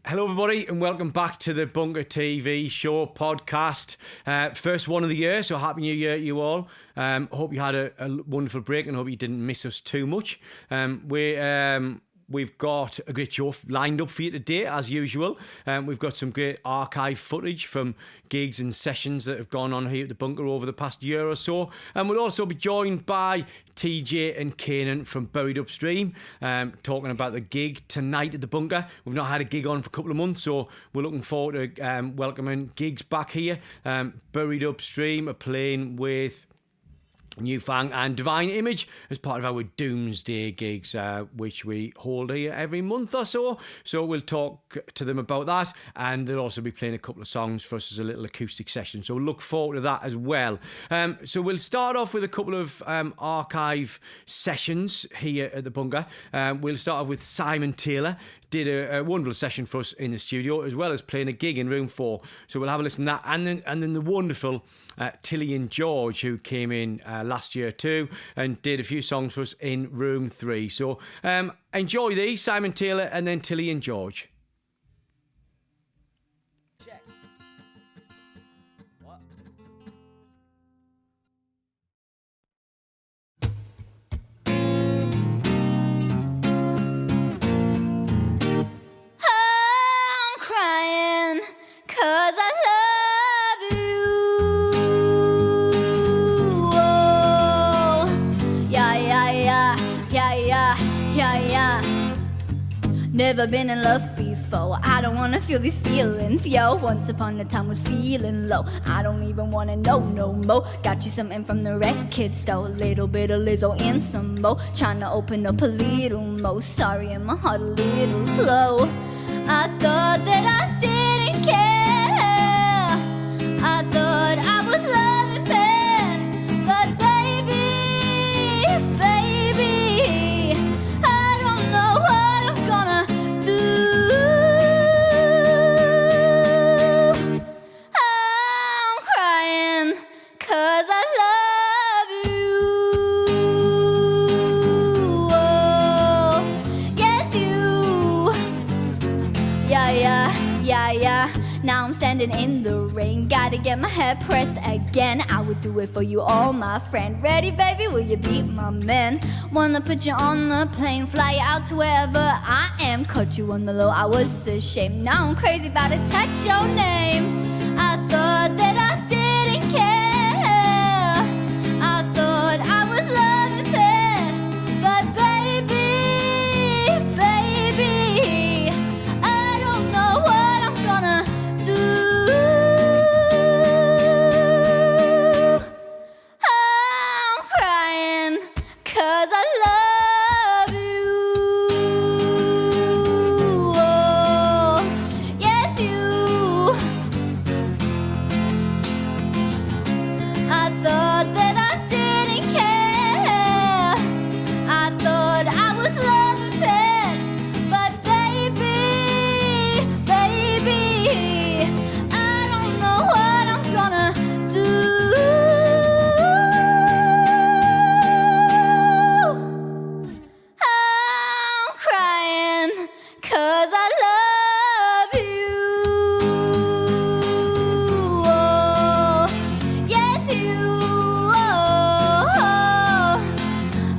Hello, everybody, and welcome back to the Bunker TV show podcast. First one of the year, so Happy New Year to you all. Hope you had a wonderful break and hope you didn't miss us too much. We've got a great show lined up for you today, as usual. We've got some great archive footage from gigs and sessions that have gone on here at the Bunker over the past year or so. And we'll also be joined by TJ and Kanan from Buried Upstream, talking about the gig tonight at the Bunker. We've not had a gig on for a couple of months, so we're looking forward to welcoming gigs back here. Buried Upstream are playing with Newfang and Divine Image as part of our Doomsday gigs, which we hold here every month or so. So we'll talk to them about that, and they'll also be playing a couple of songs for us as a little acoustic session. So we'll look forward to that as well. So we'll start off with a couple of archive sessions here at the Bunker. We'll start off with Simon Taylor. Did a wonderful session for us in the studio, as well as playing a gig in room 4. So we'll have a listen to that. And then the wonderful Tilly and George, who came in last year too and did a few songs for us in room 3. So enjoy these, Simon Taylor and then Tilly and George. Check. What? I'm crying 'cause I love you. Oh, yeah, yeah, yeah, yeah, yeah, yeah, yeah. Never been in love before. I don't wanna feel these feelings, yo. Once upon a time was feeling low. I don't even wanna know no more. Got you something from the record store. Little bit of Lizzo and some more. Trying to open up a little more. Sorry, and my heart a little slow. I thought that I didn't care. I thought I was loving bad. But baby, baby, I don't know what I'm gonna do. I'm crying 'cause I love you. Oh, yes you. Yeah, yeah, yeah, yeah. Now I'm standing in the rain. Gotta get my head pressed again. I would do it for you, all my friend. Ready, baby? Will you be my man? Wanna put you on a plane, fly you out to wherever I am. Caught you on the low, I was ashamed. Now I'm crazy about to touch your name. I thought that I didn't care. I thought I was loving bad. But baby, baby, I don't know what I'm gonna do. I'm crying 'cause I love you. Oh, yes you. I thought that I didn't care. I thought I was loving bad. But baby, baby, I don't know what I'm gonna do. I'm crying 'cause I love you. Oh, yes you. Oh,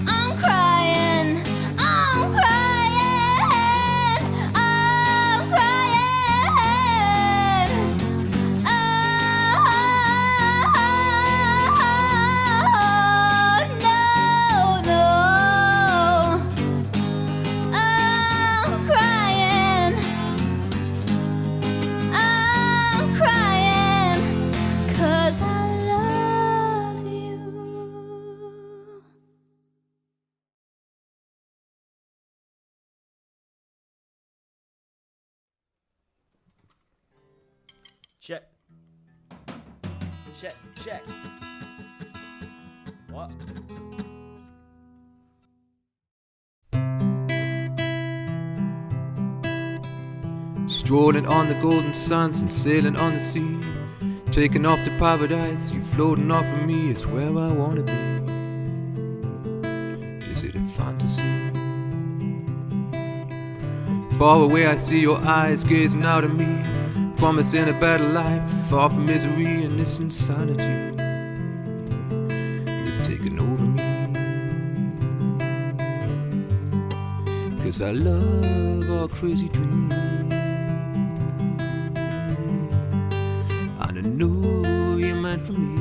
I'm crying. I'm crying. I'm crying. Oh, no, no. I'm crying. I'm crying 'cause I love you. Check. Check, check. What? Strolling on the golden sands and sailing on the sea, taking off to paradise, you floating off of me is where I wanna be. Is it a fantasy? Far away I see your eyes gazing out at me, promising a better life, far from misery, and this insanity is taking over me. 'Cause I love our crazy dreams, and I know you're meant for me.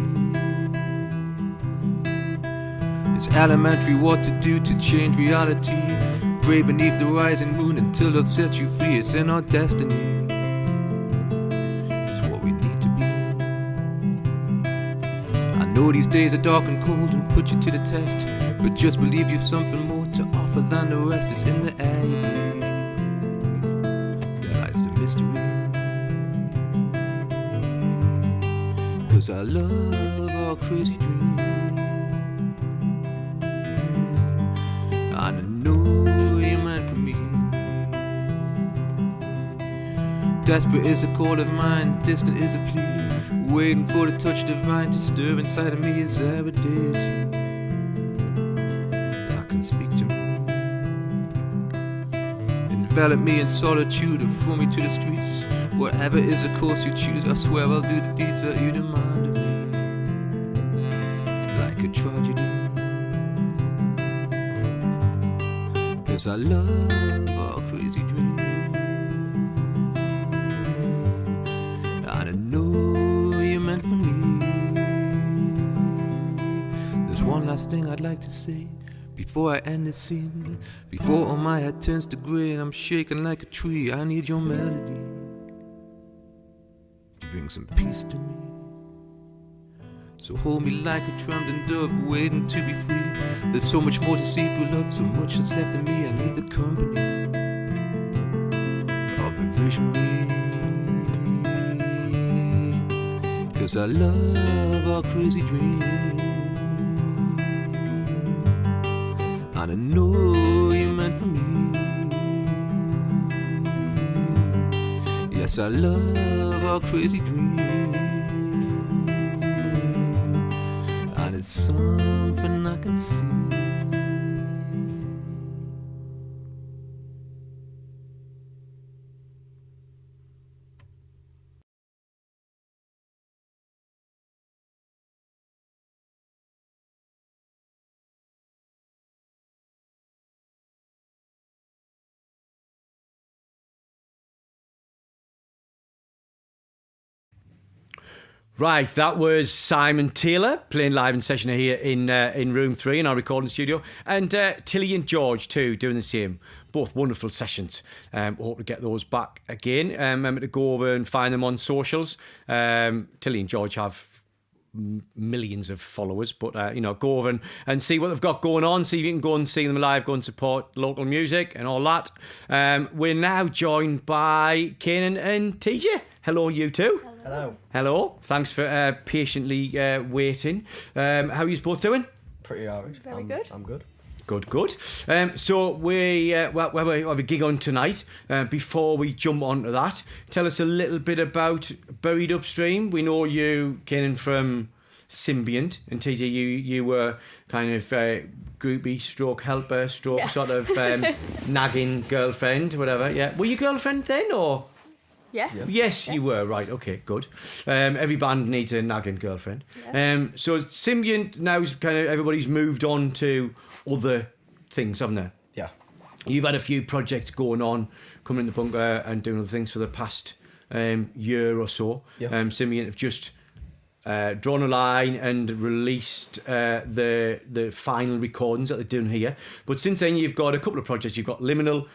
It's elementary what to do to change reality. Pray beneath the rising moon until I've set you free. It's in our destiny, it's what we need to be. I know these days are dark and cold and put you to the test, but just believe you've something more to offer than the rest. It's in the air you breathe, that life's a mystery. 'Cause I love our crazy dreams, and I know you're meant for me. Desperate is a call of mine, distant is a plea, waiting for the touch divine to stir inside of me. Is there a deity that can speak to me? Envelop me in solitude or throw me to the streets. Whatever is the course you choose, I swear I'll do the deeds that you demand of me, like a tragedy. 'Cause I love our crazy dreams, and I know you're meant for me. There's one last thing I'd like to say before I end this scene, before all my head turns to grey and I'm shaking like a tree. I need your melody to bring some peace to me. So hold me like a trembling dove, waiting to be free. There's so much more to see through love, so much that's left of me. I need the company of a visionary, 'cause I love our crazy dreams, and I know you're meant for me. Yes, I love our crazy dreams, and it's something I can see. Right, that was Simon Taylor playing live in session here in room 3 in our recording studio, and Tilly and George too doing the same. Both wonderful sessions. Hope to get those back again. Remember to go over and find them on socials. Tilly and George have millions of followers, but go over and see what they've got going on. See if you can go and see them live, go and support local music and all that. We're now joined by Kanan and TJ. Hello, you two. Hello. Thanks for patiently waiting. How are you both doing? Pretty alright. Very good. I'm good. Good. So we have a gig on tonight. Before we jump onto that, tell us a little bit about Buried Upstream. We know you, Kenan, from Symbiont, and TJ, you were kind of groupie, stroke helper, stroke sort of nagging girlfriend, whatever. Yeah, were you girlfriend then, or? Yeah. Yes, you were, right, okay, good. Every band needs a nagging girlfriend. Yeah. So Symbiont, now kind of everybody's moved on to other things, haven't they? Yeah. You've had a few projects going on, coming in the bunker and doing other things for the past year or so. Yeah. Symbiont have just drawn a line and released the final recordings that they're doing here. But since then, you've got a couple of projects. You've got Liminal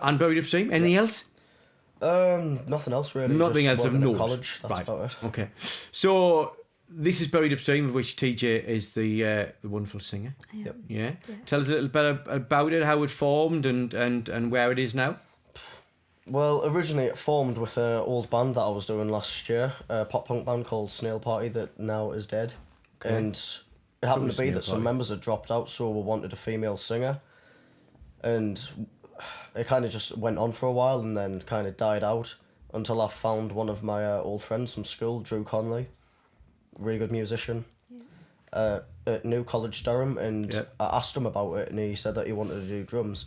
and Buried Upstream. Anything else? Nothing else really. Nothing Just else of working at note. college. That's about it. Okay. So this is Buried Upstream, of which TJ is the wonderful singer. Yep. Yeah. Yes. Tell us a little bit about it, how it formed, and where it is now. Well, originally it formed with an old band that I was doing last year, a pop punk band called Snail Party that now is dead. Okay. And it happened to be Snail that some Party. members had dropped out, so we wanted a female singer. And it kind of just went on for a while and then kind of died out until I found one of my old friends from school, Drew Conley, really good musician, at New College Durham, and Yep. I asked him about it and he said that he wanted to do drums.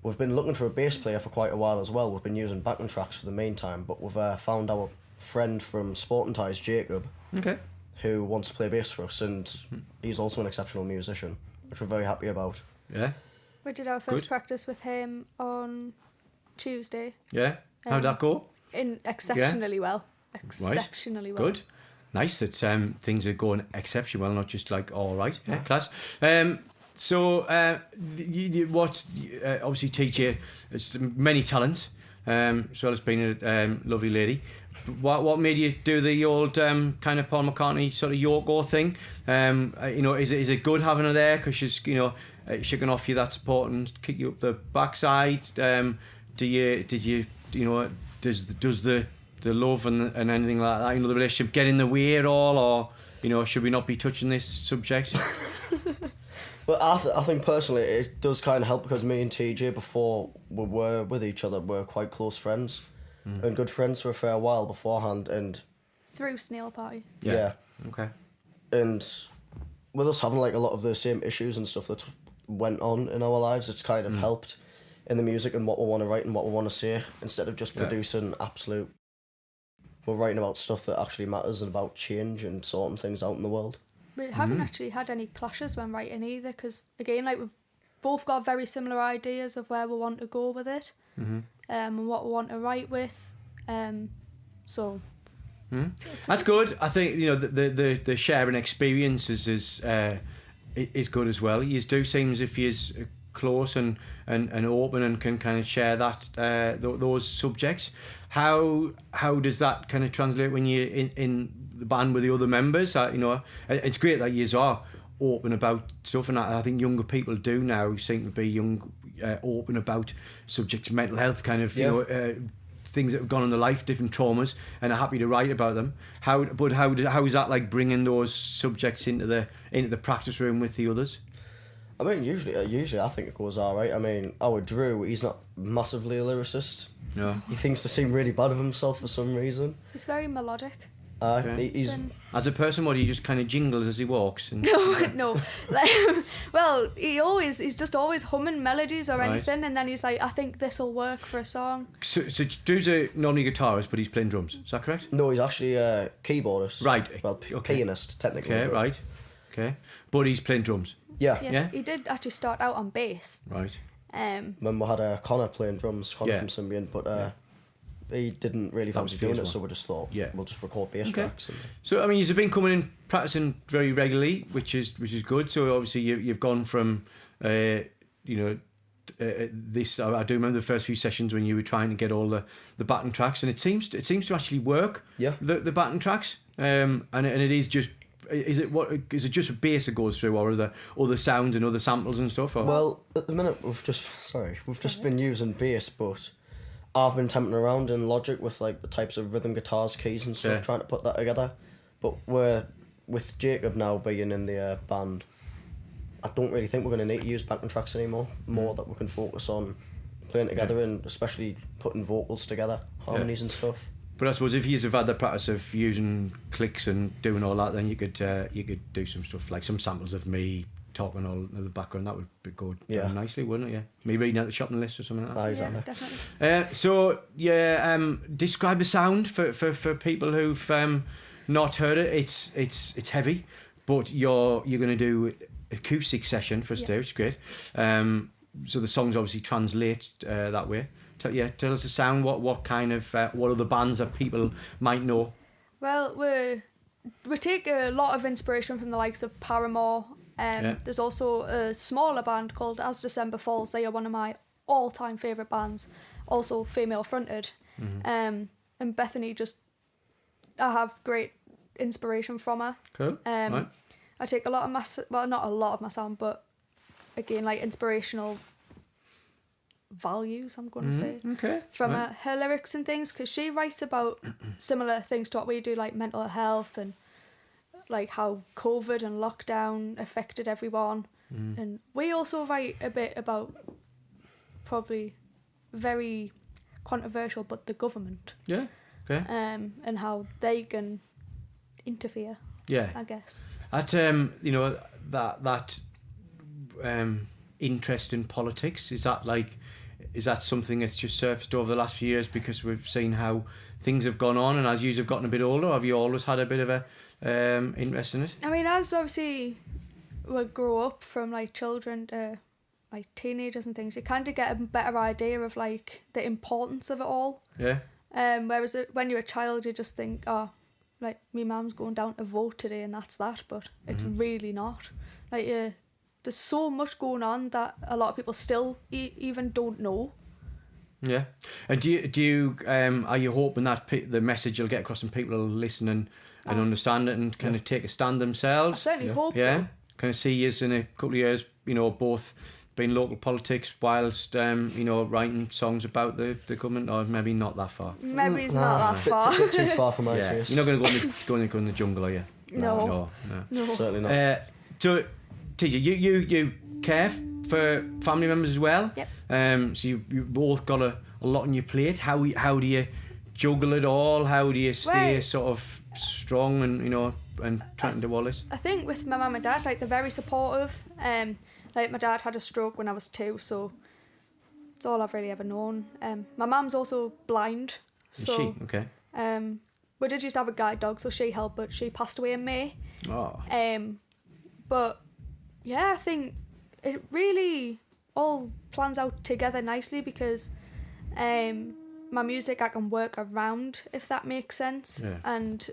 we've been looking for a bass player for quite a while as well. We've been using backing tracks for the meantime, but we've found our friend from Sporting Ties, Jacob, Okay. who wants to play bass for us, and he's also an exceptional musician, which we're very happy about. Yeah. We did our first Good. practice with him on Tuesday. Yeah. How'd that go? Exceptionally well. Exceptionally well. Good. Nice that things are going exceptionally well, not just like all right. Yeah, class. So, obviously, teacher has many talents. So has been a lovely lady. What made you do the old kind of Paul McCartney sort of Yoko thing? Is it good having her there because she's she can offer you that support and kick you up the backside? Does the love and anything like that, the relationship get in the way at all, or should we not be touching this subject? Well, I think personally it does kind of help because me and TJ, before we were with each other, were quite close friends and good friends for a fair while beforehand, and Through Snail Party. yeah. Okay. And with us having like a lot of the same issues and stuff that went on in our lives, it's kind of helped in the music and what we want to write and what we want to say, instead of just producing absolute. We're writing about stuff that actually matters and about change and sorting things out in the world. We haven't actually had any clashes when writing either, because again, like, we've both got very similar ideas of where we want to go with it, and what we want to write with. So That's good. I think the sharing experience is good as well. You do seem as if you're close and open and can kind of share that those subjects. How does that kind of translate when you're in the band with the other members? It's great that you are open about stuff, and I think younger people do now seem to be open about subjects, mental health, kind of things that have gone on in their life, different traumas, and are happy to write about them. How is that like bringing those subjects into the practice room with the others? I mean, usually I think it goes all right. I mean, our Drew, he's not massively a lyricist. No. He thinks to seem really bad of himself for some reason. it's very melodic. He's As a person, what, he just kind of jingles as he walks? And... No. Well, he's just always humming melodies or anything, and then he's like, I think this'll work for a song. So Drew's a normally guitarist, but he's playing drums. Is that correct? No, he's actually a keyboardist. Right. Well, pianist, technically. Okay, right. Okay. But he's playing drums. Yeah. Yes, Yeah? he did actually start out on bass. Right. When we had Connor playing drums, Connor Yeah. from Symbiont, but he didn't really fancy was doing it, Fields so we just thought, we'll just record bass Okay. tracks. And So, I mean, you've been coming in practicing very regularly, which is good. So, obviously, you've gone from, this. I do remember the first few sessions when you were trying to get all the button tracks, and it seems to actually work. Yeah. The button tracks, and it is just. Is it just a bass that goes through, or are there other sounds and other samples and stuff? Or? Well, at the minute we've just been using bass, but I've been temping around in Logic with like the types of rhythm guitars, keys and stuff, trying to put that together. But we're with Jacob now being in the band, I don't really think we're going to need to use backing tracks anymore. More that we can focus on playing together and especially putting vocals together, harmonies and stuff. But I suppose if you have had the practice of using clicks and doing all that, then you could do some stuff like some samples of me talking all in the background. That would be good, nicely, wouldn't it? Yeah, me reading out the shopping list or something like that. Exactly. Yeah, definitely. Describe the sound for people who've not heard it. It's heavy, but you're going to do acoustic session for us, which is great. So the songs obviously translate that way. Tell us the sound. What kind of what other bands that people might know? Well, we take a lot of inspiration from the likes of Paramore. There's also a smaller band called As December Falls. They are one of my all-time favourite bands, also female-fronted. And Bethany, I have great inspiration from her. Cool. Right. I take a lot of not a lot of my sound, but again, like inspirational values, I'm going to say, from her lyrics and things, because she writes about similar things to what we do, like mental health and like how COVID and lockdown affected everyone. And we also write a bit about probably very controversial, but the government. Yeah. Okay. And how they can interfere. Yeah. I guess. That that interest in politics, is that like is that something that's just surfaced over the last few years because we've seen how things have gone on, and as you have gotten a bit older, have you always had a bit of a interest in it? I mean, as obviously we grow up from like children to like teenagers and things, you kind of get a better idea of like the importance of it all. Yeah. Whereas when you're a child, you just think, oh, like my mum's going down to vote today and that's that, but it's really not. Like there's so much going on that a lot of people still even don't know. Yeah. And do you are you hoping that the message you'll get across and people will listen and understand it and kind of take a stand themselves? I certainly hope so. Kind of see you in a couple of years, both being local politics whilst writing songs about the government, or maybe not that far. Maybe it's not that far. Bit too far for my taste. You're not going to go in the jungle, are you? No. Certainly not. So, TJ, you care for family members as well. Yep. So you both got a lot on your plate. How do you juggle it all? How do you stay sort of strong and trying to do all this? I think with my mum and dad, like they're very supportive. Like my dad had a stroke when I was 2, so it's all I've really ever known. My mum's also blind, so Is she? Okay. we did used to have a guide dog, so she helped, but she passed away in May. Oh. But yeah, I think it really all plans out together nicely because my music I can work around, if that makes sense. Yeah. And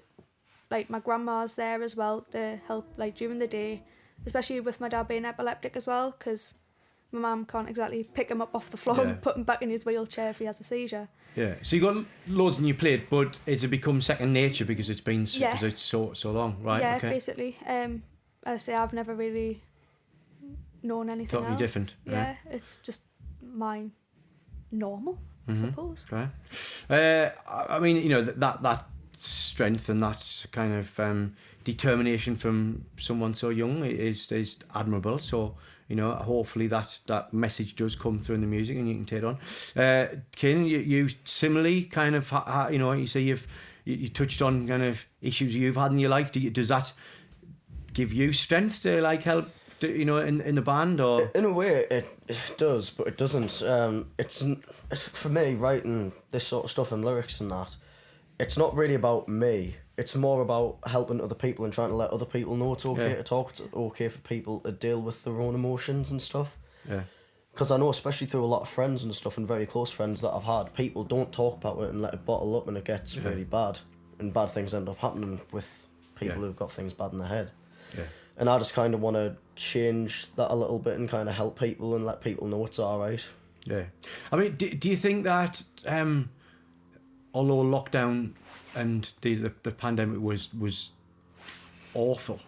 like my grandma's there as well to help like during the day, especially with my dad being epileptic as well, because my mum can't exactly pick him up off the floor and put him back in his wheelchair if he has a seizure. Yeah, so you got loads on your plate, but it's become second nature because it's been because it's so long, right? Yeah, okay. Basically. As I say, I've never really known anything totally else. Different. Yeah, it's just my normal, I suppose. Right. I mean, that strength and that kind of determination from someone so young is admirable. So, hopefully that message does come through in the music and you can take it on. Kane, you similarly kind of, you say you touched on kind of issues you've had in your life. Does that give you strength to like help, in the band, or? In a way, it does, but it doesn't. It's for me writing this sort of stuff and lyrics and that. It's not really about me. It's more about helping other people and trying to let other people know it's okay to talk. It's okay for people to deal with their own emotions and stuff. Yeah. Because I know, especially through a lot of friends and stuff and very close friends that I've had, people don't talk about it and let it bottle up and it gets really bad. And bad things end up happening with people who've got things bad in their head. Yeah. And I just kind of want to change that a little bit and kind of help people and let people know it's alright. Yeah. I mean, do you think that, although lockdown and the pandemic was awful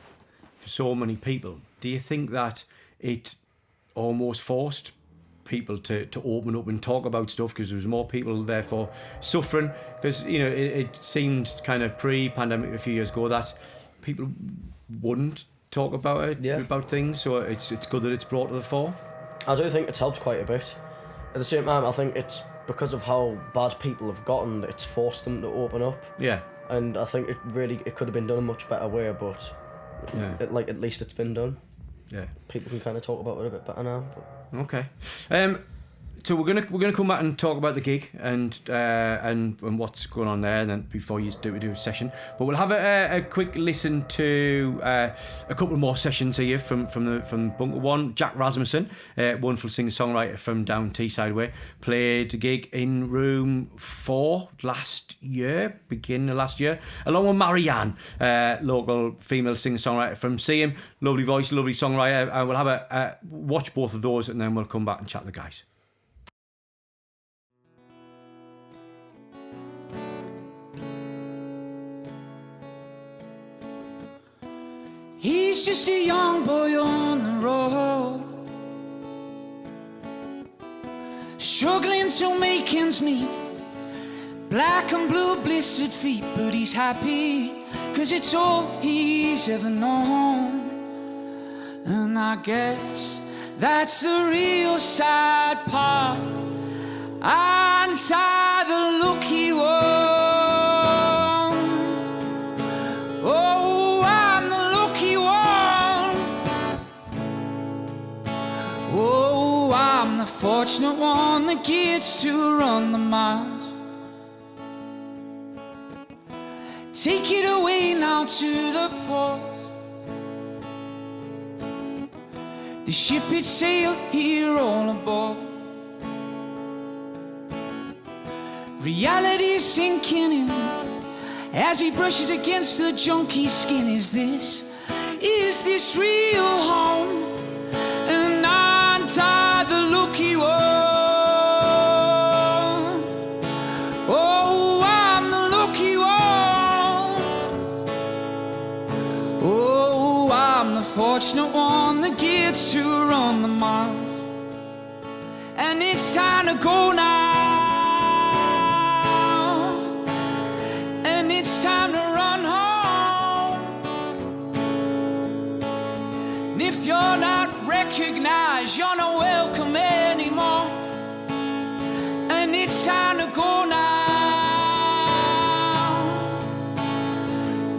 for so many people, do you think that it almost forced people to open up and talk about stuff because there was more people therefore suffering? Because it seemed kind of pre-pandemic a few years ago that people wouldn't talk about it, about things, so it's good that it's brought to the fore. I do think it's helped quite a bit. At the same time, I think it's because of how bad people have gotten, it's forced them to open up. Yeah. And I think it could have been done a much better way, but at least it's been done. Yeah. People can kind of talk about it a bit better now. But. Okay. So we're gonna come back and talk about the gig and what's going on there, and then before you do a session. But we'll have a quick listen to a couple more sessions here from Bunker One. Jack Rasmussen, wonderful singer-songwriter from down Teesside Way, played a gig in Room 4 beginning of last year, along with Marianne, local female singer-songwriter from Seaham. Lovely voice, lovely songwriter. And we'll have a watch both of those, and then we'll come back and chat to the guys. He's just a young boy on the road, struggling to make ends meet, black and blue blistered feet, but he's happy, 'cause it's all he's ever known. And I guess that's the real sad part. Aren't I the lucky one? Oh, I'm the lucky one. Oh, I'm the fortunate one that gets to run the miles. Take it away now to the port. The ship it sailed here all aboard. Reality is sinking in as he brushes against the junkie's skin. Is this real home? And aren't I the lucky one? Oh, I'm the lucky one. Oh, I'm the fortunate one that gets to run the mile. And it's time to go now. And it's time to run home. And if you're not recognized, you're not welcome anymore. And it's time to go now.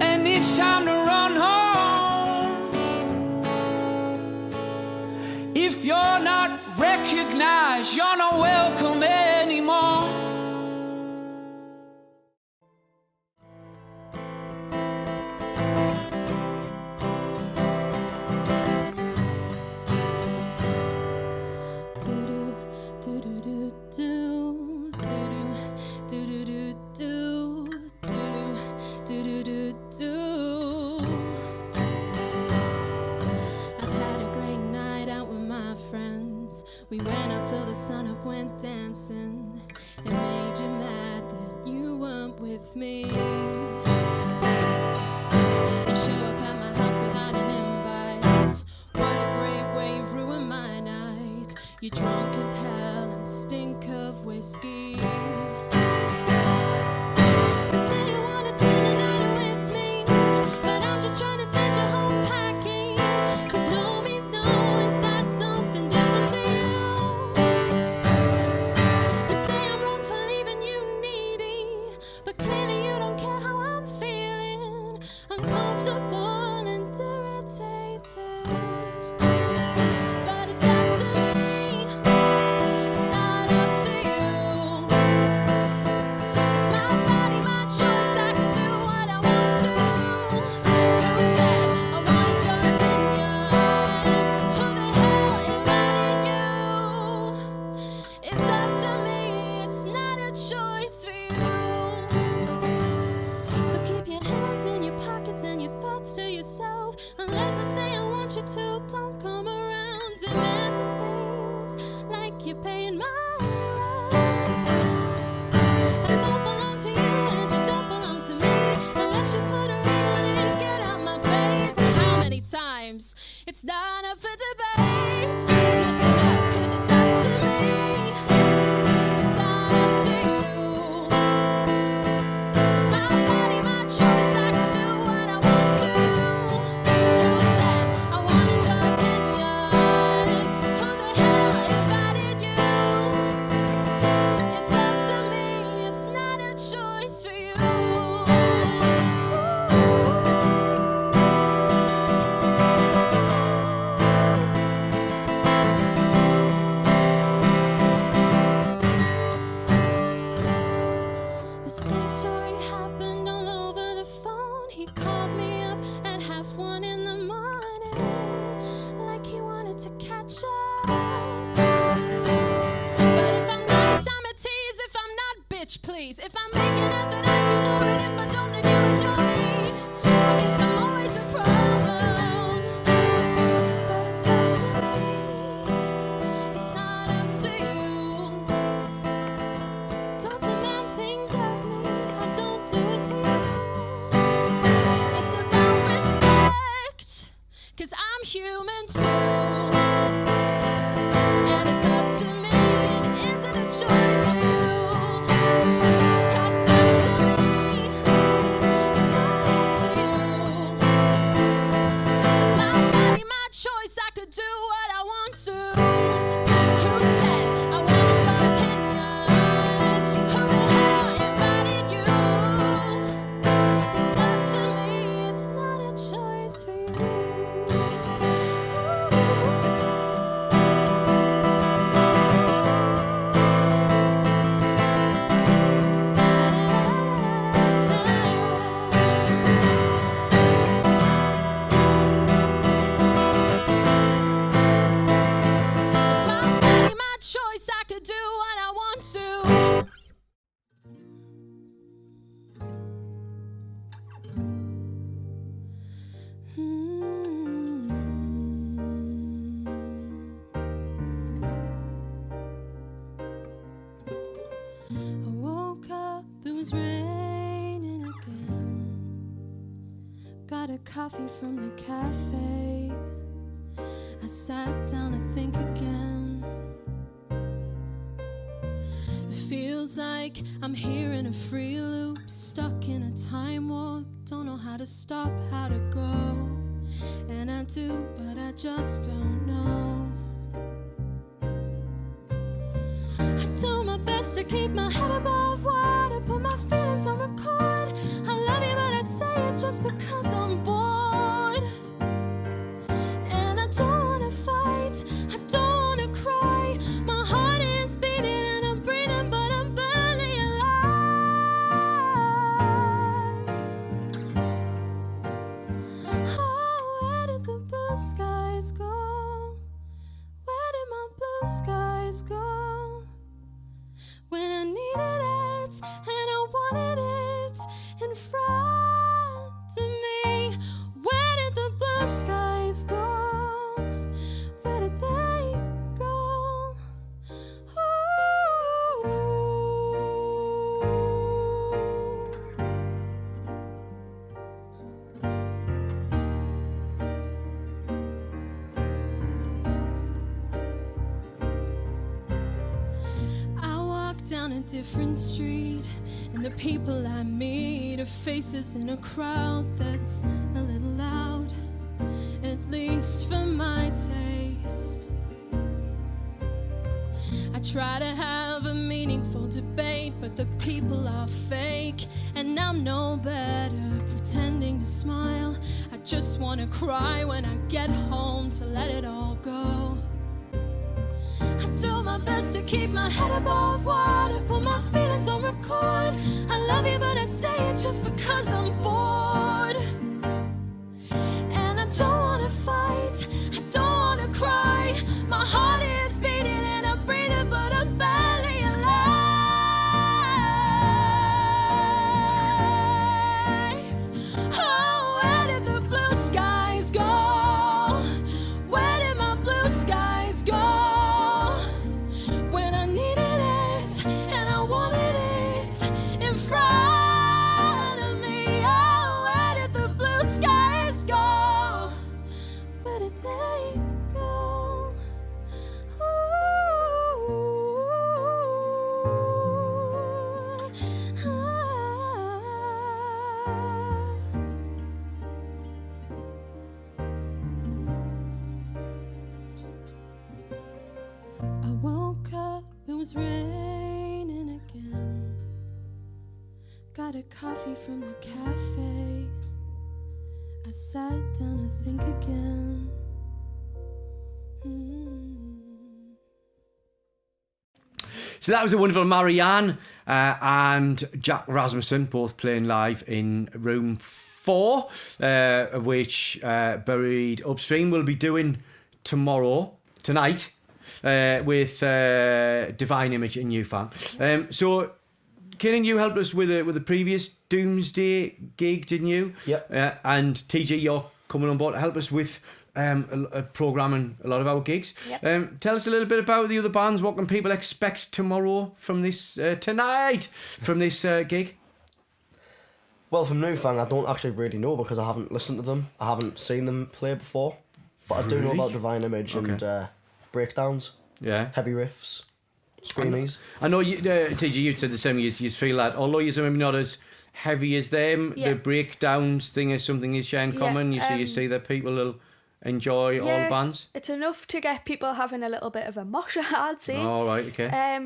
And it's time to run home. If you're not recognized, you're not welcome anymore. I've had a great night out with my friends. We went out till the sun up, went dancing. It made you mad that you weren't with me. You show up at my house without an invite. What a great way you've ruined my night. You're drunk as hell and stink of whiskey. You say you wanna spend the night with me, but I'm just trying to send you home packing. 'Cause no means no, is that something different to you? You say I'm wrong for leaving you needy, but clearly you don't care how I'm feeling. Uncomfortable and irritated. But it's up to me, it's not up to you. It's my body, my choice, I can do what I want to. You said I wanted your opinion. Who the hell invited you? It's up to me, it's not a choice for you. got a coffee from the cafe. I sat down to think again. It feels like I'm here in a free loop, stuck in a time warp. Don't know how to stop, how to go. And I do, but I just don't know. I do my best to keep my head above water, put my feelings on record. I love you, but I say it just because I'm bored. And I don't wanna fight, I don't wanna cry. My heart is beating and I'm breathing, but I'm barely alive. Oh, where did the blue skies go? Where did my blue skies go? When I needed it and I wanted it in front of me. Where did the blue skies go? Where did they go? Ooh. I walk down a different street, and the people I meet are faces in a crowd that's a little loud, at least for my taste. I try to have a meaningful debate, but the people are fake, and I'm no better pretending to smile. I just wanna cry when I get home to let it all go. I do my best to keep my head above water, put my feelings on record. I love you, but I say it just because I'm bored. And I don't wanna fight, I don't wanna cry. My heart is beating and I'm breathing, but I'm barely alive. Oh, where did the blue skies go? Where did my blue skies go? When I needed it and I wanted it in front of me. Oh, where did the blue skies go? Where did they go? I woke up, it was raining again. Got a coffee from the cafe. I sat down to think again. So that was a wonderful Marianne and Jack Rasmussen, both playing live in room 4, of which Buried Upstream will be doing tonight, with Divine Image in Newfam. So, Kieran, you helped us with the previous Doomsday gig, didn't you? Yep. And TG, you're coming on board to help us with programming a lot of our gigs. Yep. Tell us a little bit about the other bands. What can people expect tomorrow from this tonight from this gig? Well, from Newfang, I don't actually really know because I haven't listened to them. I haven't seen them play before. But I do know Really? about Divine Image and breakdowns, Yeah. heavy riffs, screamies. I know you, TG, you said the same. You feel that although you're maybe not as heavy as them, Yeah. the breakdowns thing is something you share in Yeah, common. You see that people will enjoy all bands. It's enough to get people having a little bit of a mosh, I'd say. All right, okay.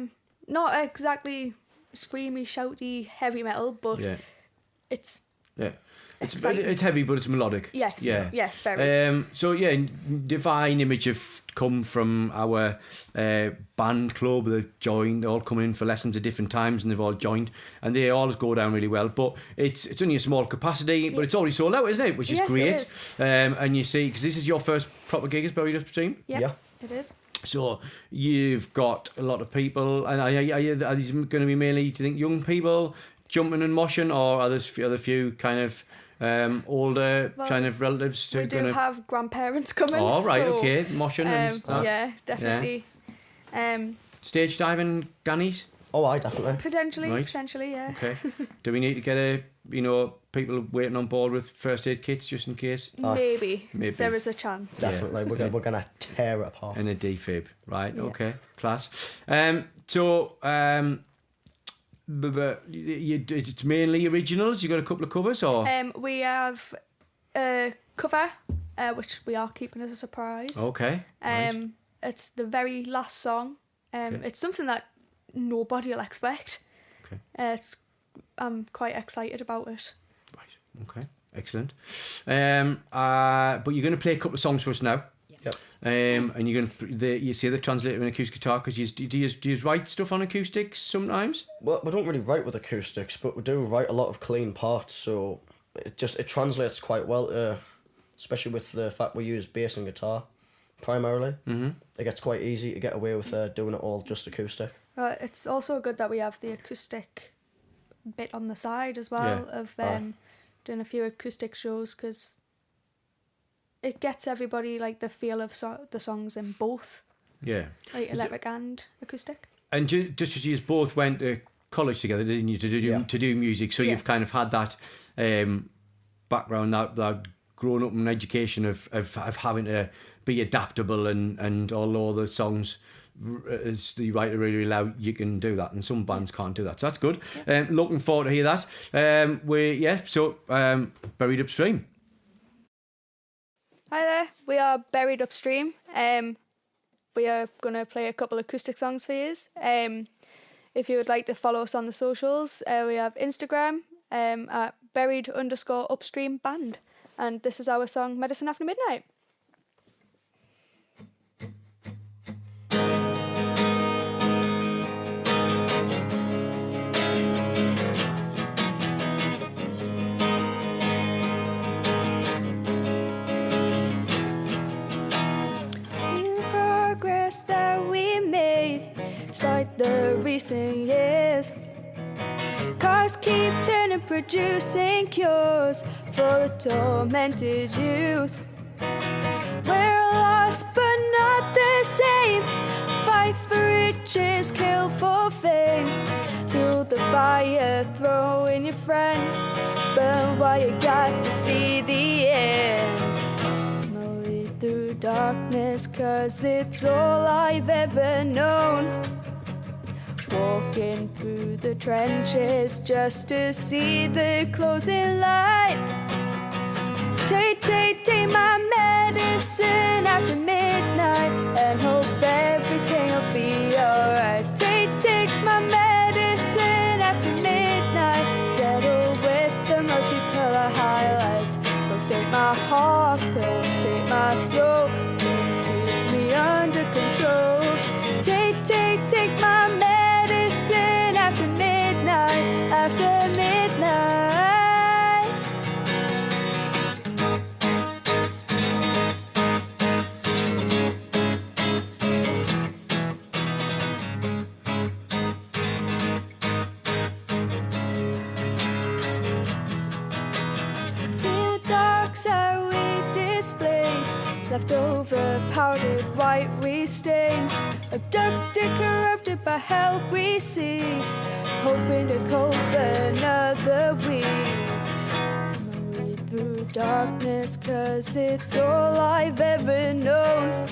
Not exactly screamy, shouty, heavy metal, but Yeah, it's yeah. It's exciting. it's heavy, but it's melodic. Yes, Yeah. yes, very. So yeah, Divine Image have come from our band club. They've joined. They're all coming in for lessons at different times, and they've all joined, and they always go down really well. But it's only a small capacity, but it's already sold out, isn't it? Which is Yes, it great. is. And you see, because this is your first proper gig as Buried Upstream. Yeah, it is. So you've got a lot of people, and are these going to be mainly, do you think, young people jumping and moshing, or are there a few kind of older Well, kind of relatives? We do have grandparents coming. Oh, right, so, okay, moshing and that. yeah, definitely. Stage diving, Gannies? Oh, I definitely. Potentially, Right. yeah. Okay. Do we need to get a people waiting on board with first aid kits just in case? Maybe. Maybe. There is a chance. Definitely, we're gonna tear it apart. And a defib, right? Yeah. Okay, class. It's mainly originals. You got a couple of covers, or We have a cover, which we are keeping as a surprise. okay, right. It's the very last song. It's something that nobody will expect. Okay. I'm quite excited about it. Right. Okay. Excellent. But you're going to play a couple of songs for us now. Yep. And you're going to you say the translator in acoustic guitar because do you write stuff on acoustics sometimes? Well, we don't really write with acoustics, but we do write a lot of clean parts, so it translates quite well, especially with the fact we use bass and guitar primarily. Mm-hmm. It gets quite easy to get away with doing it all just acoustic. It's also good that we have the acoustic bit on the side as well of doing a few acoustic shows, because it gets everybody like the feel of the songs in both, like electric and acoustic. And just as you both went to college together, didn't you, to do music? So you've kind of had that background, that grown up in education of having to be adaptable, and although the songs, as the writer really loud, you can do that, and some bands can't do that. So that's good. Looking forward to hear that. Buried Upstream. Hi there, we are Buried Upstream. We are going to play a couple acoustic songs for you. If you would like to follow us on the socials, we have Instagram at buried_upstream band. And this is our song, Medicine After Midnight. That we made despite the recent years. Cars keep turning, producing cures for the tormented youth. We're lost but not the same. Fight for riches, kill for fame. Build the fire, throw in your friends. Burn while you got to see the end. Through darkness, 'cause it's all I've ever known. Walking through the trenches just to see the closing light. Take my medicine after midnight and hope everything will be alright. Take my medicine after midnight. Settle with the multicolor highlights. Pills take my heart, pills take my soul. Please keep me under control. Take my medicine after midnight, after midnight. See the dark side we displayed, leftover powdered white we stained, abducted, corrupted by help we see, hoping to cope another week. Wade through darkness, 'cause it's all I've ever known.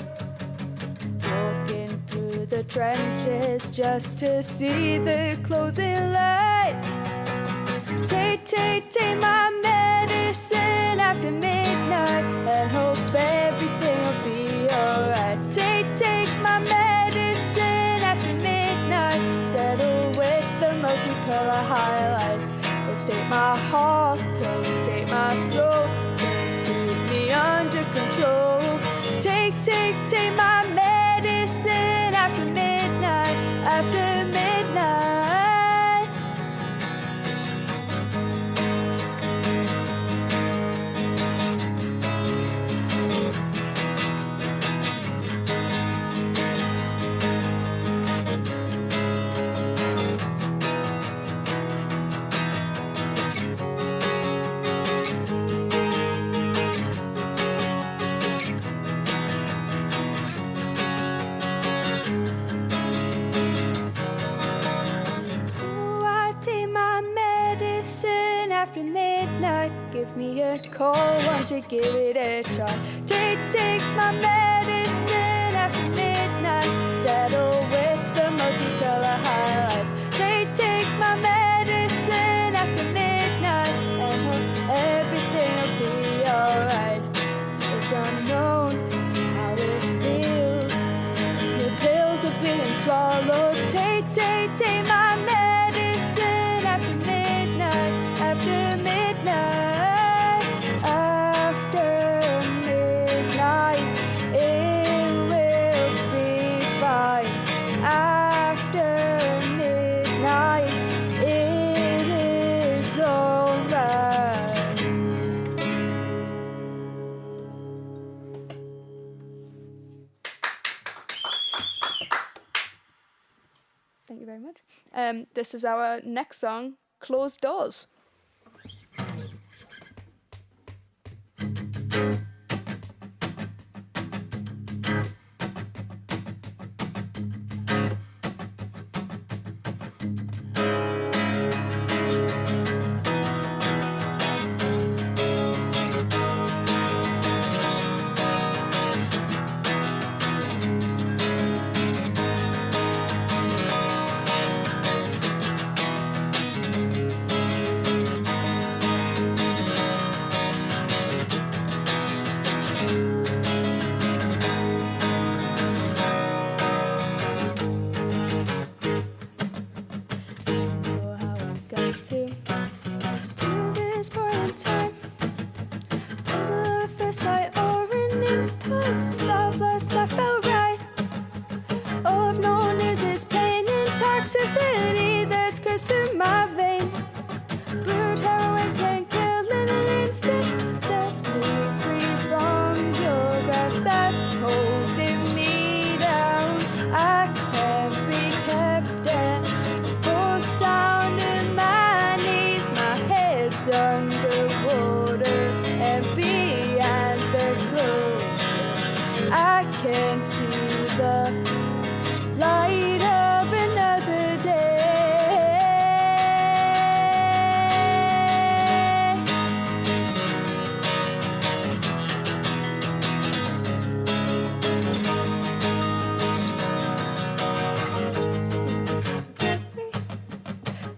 Walking through the trenches just to see the closing light. Take my medicine after midnight and hope everything will be alright. Take my medicine after midnight. Settle with the multicolor highlights. Please take my heart, please take my soul. Please keep me under control. Take my medicine after midnight, after midnight. after midnight. Give me a call, won't you give it a try? Take my medicine after midnight. Settle with the multicolor highlights. Take my medicine after midnight, and everything will be alright. It's unknown how it feels. Your pills are being swallowed. Take my medicine after midnight, after midnight, after midnight. It will be fine. After midnight, it is alright. Thank you very much. This is our next song, Closed Doors. Oh, how I got to this point in time. Was it a first sight or an impulse? Of us that felt right. All I've known is this pain and toxicity that's coursed through my veins. Brewed heroin, painkiller in an instant. Set me free from your grasp that's holding me down. I can't be kept down. Forced down to my knees. My head's underwater and beyond the clothes. I can't see the light of another day.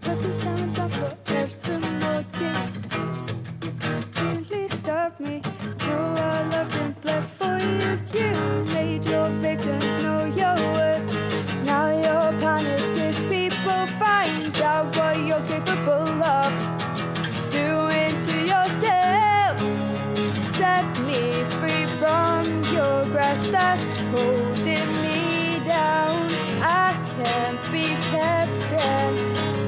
But this time it's not forever more day. Really stop me. Know I loved and bled for you. You made your victims know your worth. Now you're panicked if people find out what you're capable of doing to yourself. Set me free from your grasp that's holding me down. I can't be kept and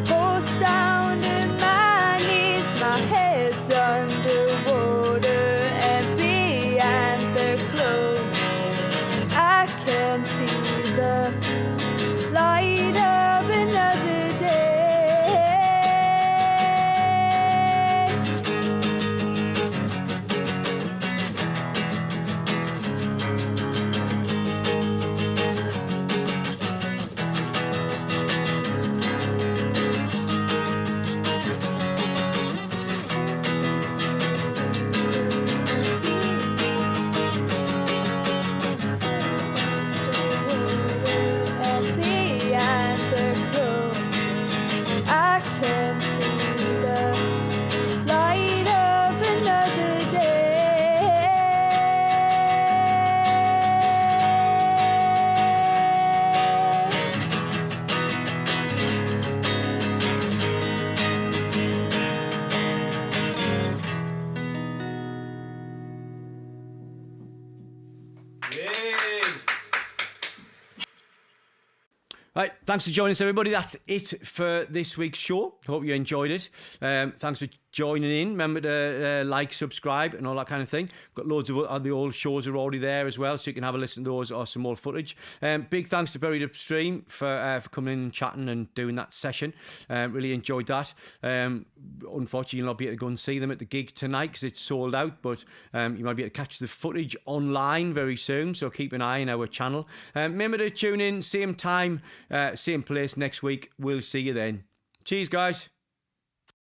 forced down to my knees. My head's underwater and beyond the clothes. I can see the light of another day. And beyond the clothes, I can see the light of another day. Right, thanks for joining us, everybody. That's it for this week's show. Hope you enjoyed it. Thanks for joining in. Remember to like, subscribe, and all that kind of thing. Got loads of the old shows are already there as well, so you can have a listen to those or some more footage. Big thanks to Buried Upstream for coming in and chatting and doing that session. Really enjoyed that. Unfortunately, you'll not be able to go and see them at the gig tonight because it's sold out, but you might be able to catch the footage online very soon, so keep an eye on our channel. Remember to tune in, same time, same place next week. We'll see you then. Cheers, guys.